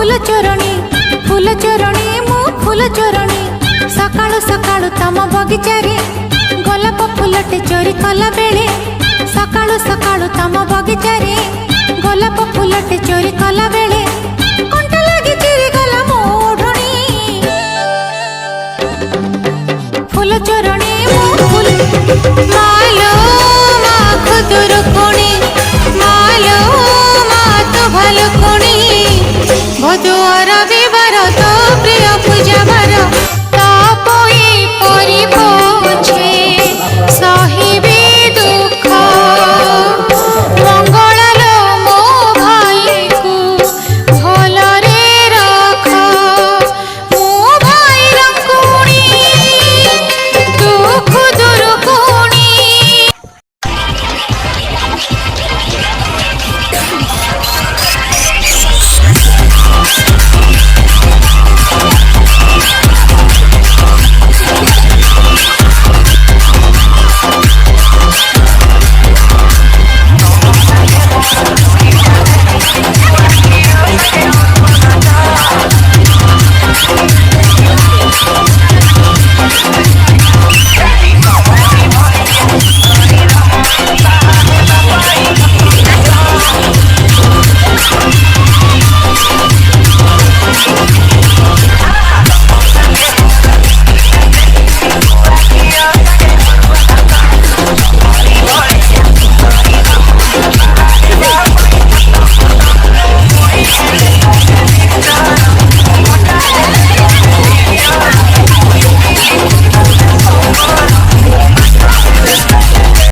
फूल चोरणी मु फूल चोरणी सकाळु सकाळु तम बगीचा रे गोलाप फूलटे चोरी कला बेले सकाळु सकाळु तम बगीचा रे गोलाप फूलटे चोरी कला बेले कंटा लागी चिरी गला मोढणी फूल चोरणी मु फूल मालो मा खुदुर कोणी मालो मा तो भालो कोणी भदुआ